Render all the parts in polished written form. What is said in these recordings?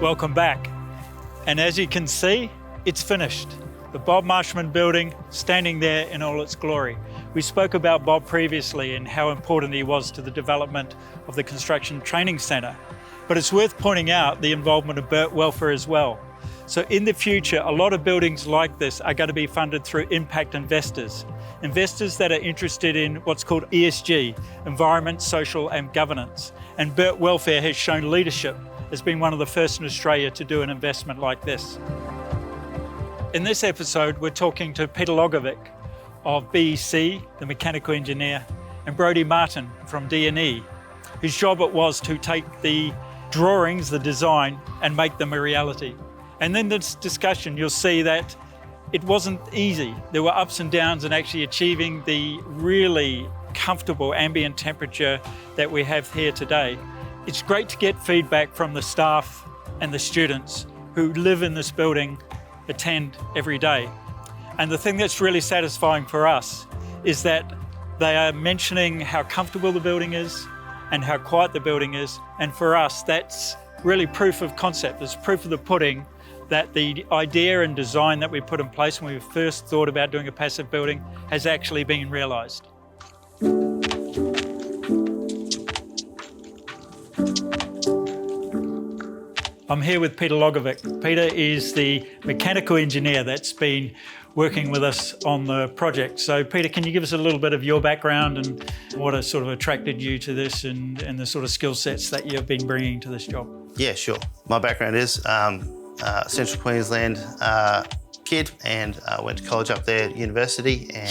Welcome back. And as you can see, it's finished. The Bob Marshman building standing there in all its glory. We spoke about Bob previously and how important he was to the development of the Construction Training Centre. But it's worth pointing out the involvement of Burt Welfare as well. So in the future, a lot of buildings like this are going to be funded through impact investors. Investors that are interested in what's called ESG, environment, social and governance. And Burt Welfare has shown leadership as being one of the first in Australia to do an investment like this. In this episode, we're talking to Peter Logovic of BEC, the mechanical engineer, and Brodie Martin from D&E, whose job it was to take the drawings, the design, and make them a reality. And in this discussion, you'll see that it wasn't easy. There were ups and downs in actually achieving the really comfortable ambient temperature that we have here today. It's great to get feedback from the staff and the students who live in this building, attend every day. And the thing that's really satisfying for us is that they are mentioning how comfortable the building is and how quiet the building is. And for us, that's really proof of concept. It's proof of the pudding that the idea and design that we put in place when we first thought about doing a passive building has actually been realised. I'm here with Peter Logovic. Peter is the mechanical engineer that's been working with us on the project. So Peter, can you give us a little bit of your background and what has sort of attracted you to this and the sort of skill sets that you've been bringing to this job? Yeah, sure. My background is Central Queensland kid and went to college up there at university. And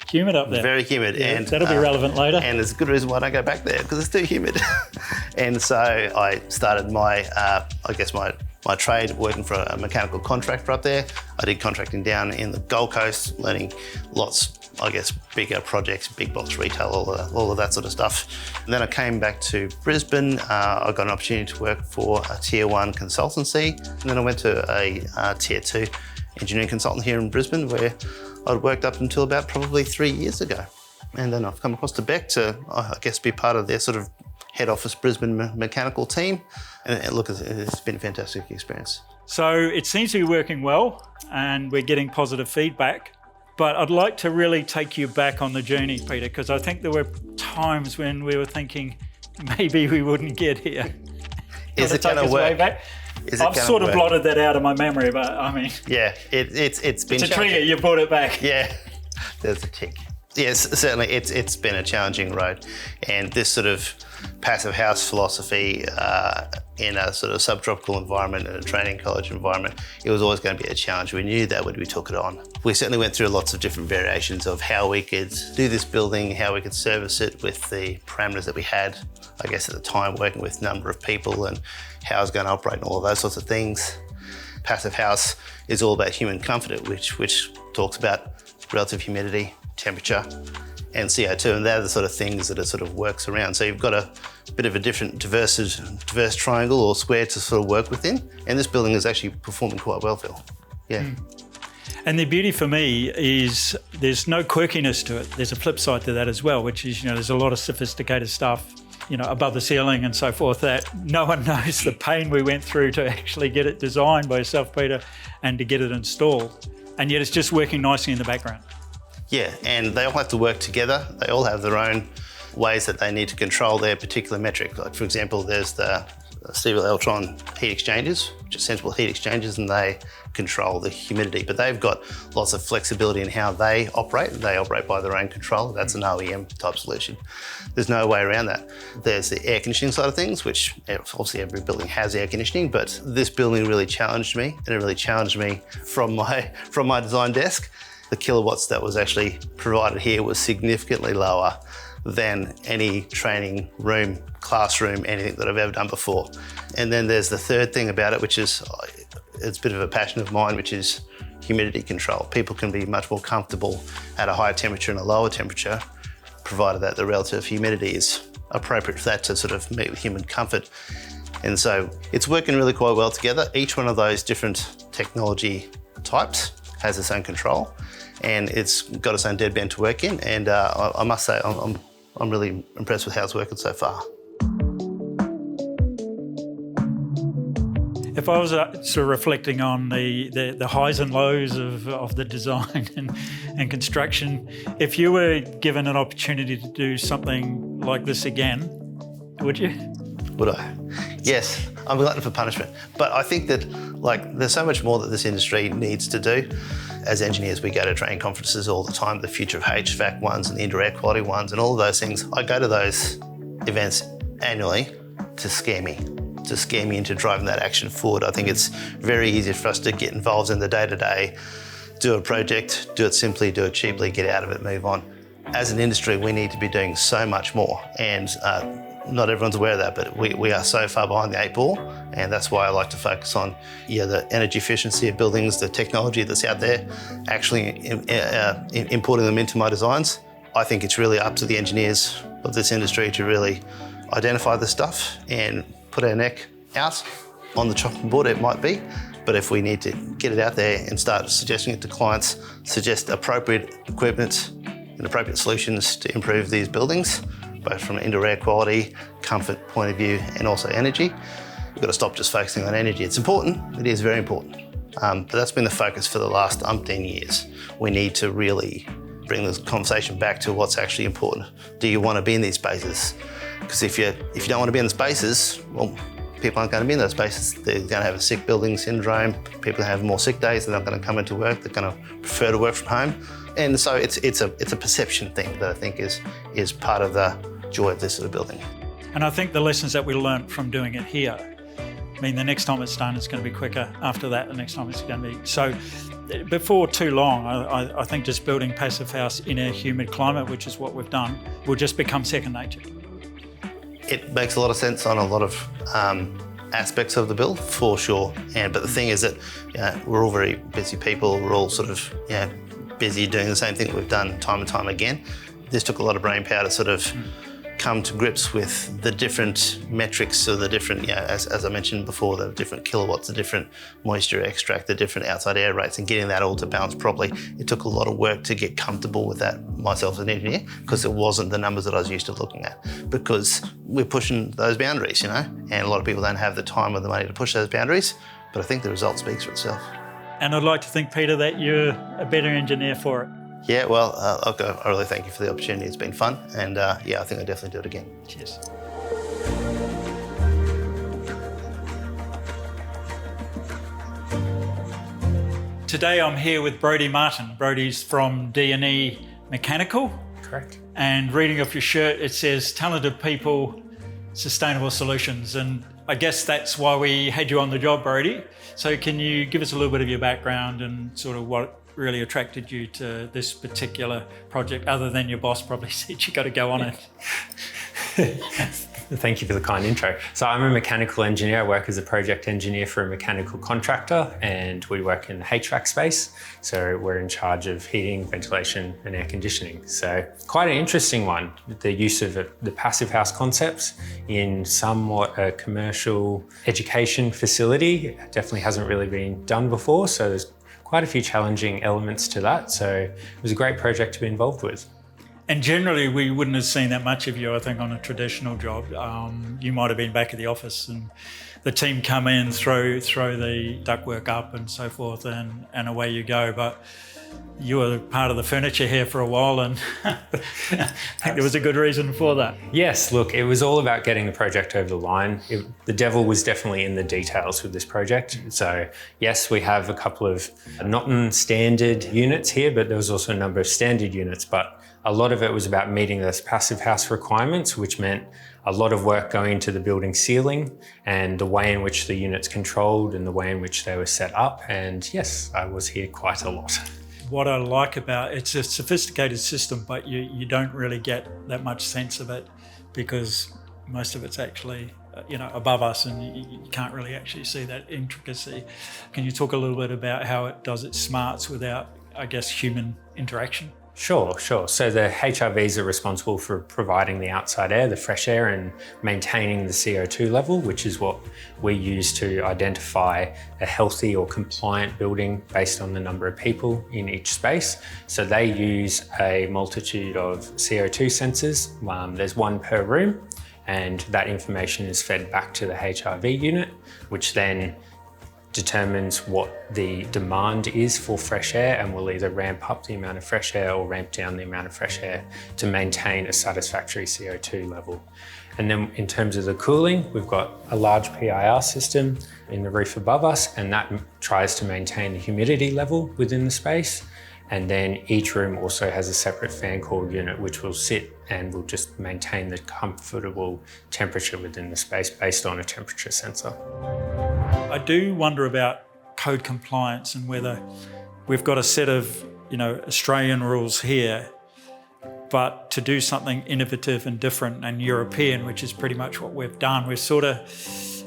humid up there. Very humid. Yeah, and that'll be relevant later. And there's a good reason why I don't go back there, because it's too humid. And so I started my trade working for a mechanical contractor up there. I did contracting down in the Gold Coast, learning lots, bigger projects, big box retail, all of that sort of stuff. And then I came back to Brisbane. I got an opportunity to work for a Tier 1 consultancy. And then I went to a Tier 2 engineering consultant here in Brisbane, where I'd worked up until about probably 3 years ago. And then I've come across to Beck to, be part of their sort of head office Brisbane mechanical team. And look, it's been a fantastic experience. So it seems to be working well and we're getting positive feedback. But I'd like to really take you back on the journey, Peter, because I think there were times when we were thinking maybe we wouldn't get here. Is it going to work? I've sort of blotted that out of my memory, but I mean... Yeah, it's been... It's a trigger, you brought it back. Yeah, there's a tick. Yes, certainly it's been a challenging road. And this sort of passive house philosophy in a sort of subtropical environment, in a training college environment, it was always going to be a challenge. We knew that when we took it on. We certainly went through lots of different variations of how we could do this building, how we could service it with the parameters that we had, at the time, working with a number of people and how it's going to operate and all of those sorts of things. Passive house is all about human comfort, which talks about relative humidity, temperature, and CO2, and they're the sort of things that it sort of works around. So you've got a bit of a different diverse triangle or square to sort of work within, and this building is actually performing quite well, Phil. Yeah. And the beauty for me is there's no quirkiness to it. There's a flip side to that as well, which is, there's a lot of sophisticated stuff, above the ceiling and so forth, that no one knows the pain we went through to actually get it designed by yourself, Peter, and to get it installed. And yet it's just working nicely in the background. Yeah, and they all have to work together. They all have their own ways that they need to control their particular metric. Like, for example, there's the Stiebel Eltron heat exchangers, which are sensible heat exchangers, and they control the humidity. But they've got lots of flexibility in how they operate. They operate by their own control. That's an OEM type solution. There's no way around that. There's the air conditioning side of things, which obviously every building has air conditioning, but this building really challenged me, and it really challenged me from my design desk. The kilowatts that was actually provided here was significantly lower than any training room, classroom, anything that I've ever done before. And then there's the third thing about it, which is, it's a bit of a passion of mine, which is humidity control. People can be much more comfortable at a higher temperature and a lower temperature, provided that the relative humidity is appropriate for that to sort of meet with human comfort. And so it's working really quite well together. Each one of those different technology types has its own control, and it's got its own deadband to work in. And I must say, I'm really impressed with how it's working so far. If I was sort of reflecting on the highs and lows of the design and construction, if you were given an opportunity to do something like this again, would you? Would I? Yes, I'm glutton for punishment. But I think that there's so much more that this industry needs to do. As engineers, we go to training conferences all the time, the future of HVAC ones and the indoor air quality ones and all of those things. I go to those events annually to scare me into driving that action forward. I think it's very easy for us to get involved in the day-to-day, do a project, do it simply, do it cheaply, get out of it, move on. As an industry, we need to be doing so much more, and not everyone's aware of that, but we are so far behind the 8 ball, and that's why I like to focus on the energy efficiency of buildings, the technology that's out there, actually importing them into my designs. I think it's really up to the engineers of this industry to really identify this stuff and put our neck out on the chopping board, it might be. But if we need to get it out there and start suggesting it to clients, suggest appropriate equipment and appropriate solutions to improve these buildings, both from an indoor air quality, comfort point of view, and also energy. We've got to stop just focusing on energy. It's important, it is very important. But that's been the focus for the last umpteen years. We need to really bring this conversation back to what's actually important. Do you want to be in these spaces? Because if you don't want to be in the spaces, well, people aren't going to be in those spaces. They're going to have a sick building syndrome. People have more sick days. They're not going to come into work. They're going to prefer to work from home. And so it's a perception thing that I think is part of the joy of this sort of building. And I think the lessons that we learnt from doing it here, I mean, the next time it's done, it's going to be quicker. After that, the next time it's going to be. So before too long, I think just building Passive House in a humid climate, which is what we've done, will just become second nature. It makes a lot of sense on a lot of aspects of the build, for sure. But the thing is that we're all very busy people. We're all sort of busy doing the same thing that we've done time and time again. This took a lot of brain power to sort of come to grips with the different metrics of the different, as I mentioned before, the different kilowatts, the different moisture extract, the different outside air rates, and getting that all to balance properly. It took a lot of work to get comfortable with that myself as an engineer, because it wasn't the numbers that I was used to looking at, because we're pushing those boundaries, and a lot of people don't have the time or the money to push those boundaries, but I think the result speaks for itself. And I'd like to think, Peter, that you're a better engineer for it. Yeah, well, I really thank you for the opportunity. It's been fun, and I think I'll definitely do it again. Cheers. Today I'm here with Brodie Martin. Brodie's from D&E Mechanical. Correct. And reading off your shirt, it says talented people, sustainable solutions. And I guess that's why we had you on the job, Brodie. So can you give us a little bit of your background and sort of what really attracted you to this particular project, other than your boss probably said you got to go on it? Thank you for the kind intro. So I'm a mechanical engineer. I work as a project engineer for a mechanical contractor, and we work in the HVAC space. So we're in charge of heating, ventilation, and air conditioning. So quite an interesting one, the use of the Passive House concepts in somewhat a commercial education facility. It definitely hasn't really been done before. So there's quite a few challenging elements to that. So it was a great project to be involved with. And generally, we wouldn't have seen that much of you, I think, on a traditional job. You might have been back at the office and the team come in, throw the ductwork up and so forth, and away you go. But you were part of the furniture here for a while, and I think there was a good reason for that. Yes, look, it was all about getting the project over the line. The devil was definitely in the details with this project. So yes, we have a couple of non-standard units here, but there was also a number of standard units. But a lot of it was about meeting those Passive House requirements, which meant a lot of work going into the building ceiling and the way in which the units controlled and the way in which they were set up. And yes, I was here quite a lot. What I like about it's a sophisticated system, but you don't really get that much sense of it because most of it's actually above us, and you can't really actually see that intricacy. Can you talk a little bit about how it does its smarts without, I guess, human interaction? Sure. So the HRVs are responsible for providing the outside air, the fresh air, and maintaining the CO2 level, which is what we use to identify a healthy or compliant building based on the number of people in each space. So they use a multitude of CO2 sensors. There's one per room, and that information is fed back to the HRV unit, which then determines what the demand is for fresh air, and will either ramp up the amount of fresh air or ramp down the amount of fresh air to maintain a satisfactory CO2 level. And then in terms of the cooling, we've got a large PIR system in the roof above us, and that tries to maintain the humidity level within the space. And then each room also has a separate fan coil unit which will sit and will just maintain the comfortable temperature within the space based on a temperature sensor. I do wonder about code compliance and whether we've got a set of, Australian rules here, but to do something innovative and different and European, which is pretty much what we've done, we've sort of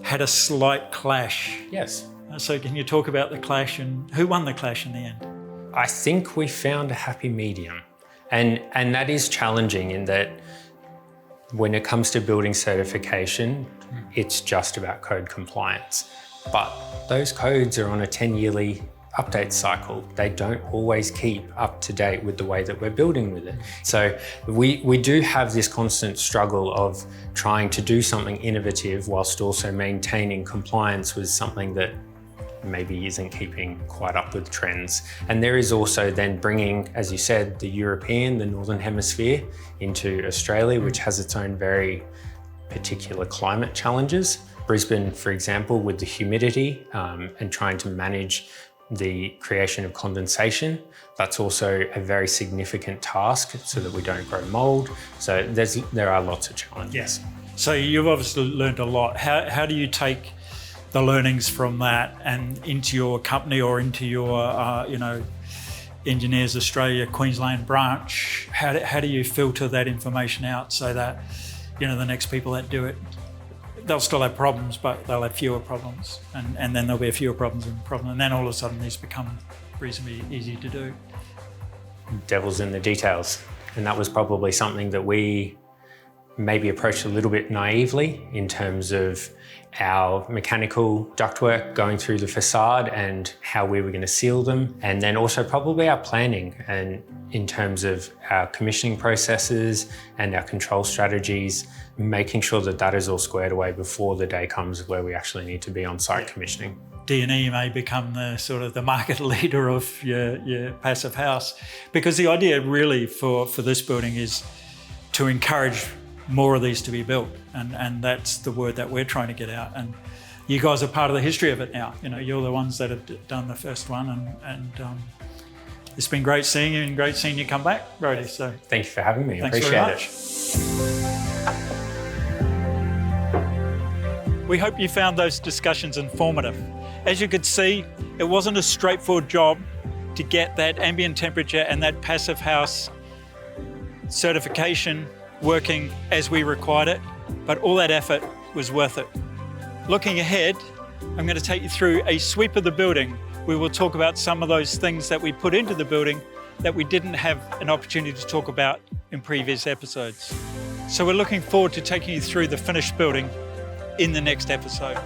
had a slight clash. Yes. So can you talk about the clash and who won the clash in the end? I think we found a happy medium. And that is challenging in that when it comes to building certification, it's just about code compliance. But those codes are on a 10-yearly update cycle. They don't always keep up to date with the way that we're building with it. So we do have this constant struggle of trying to do something innovative whilst also maintaining compliance with something that maybe isn't keeping quite up with trends. And there is also then bringing, as you said, the Northern Hemisphere into Australia, which has its own very particular climate challenges. Brisbane, for example, with the humidity and trying to manage the creation of condensation, that's also a very significant task so that we don't grow mold. So there are lots of challenges. Yes. So you've obviously learned a lot. How do you take the learnings from that and into your company or into your, Engineers Australia Queensland branch? How do you filter that information out so that, the next people that do it, they'll still have problems, but they'll have fewer problems, and then there'll be fewer problems and then all of a sudden these become reasonably easy to do. Devil's in the details, and that was probably something that we maybe approached a little bit naively in terms of our mechanical ductwork going through the facade and how we were going to seal them, and then also probably our planning and in terms of our commissioning processes and our control strategies, making sure that that is all squared away before the day comes where we actually need to be on site commissioning. D&E may become the sort of the market leader of your passive house, because the idea really for this building is to encourage more of these to be built, and that's the word that we're trying to get out. And you guys are part of the history of it now. You're the ones that have done the first one, and it's been great seeing you and great seeing you come back, Brodie. So thank you for having me. Thanks Appreciate very much. We hope you found those discussions informative. As you could see, it wasn't a straightforward job to get that ambient temperature and that passive house certification working as we required it, but all that effort was worth it. Looking ahead, I'm going to take you through a sweep of the building. We will talk about some of those things that we put into the building that we didn't have an opportunity to talk about in previous episodes. So we're looking forward to taking you through the finished building in the next episode.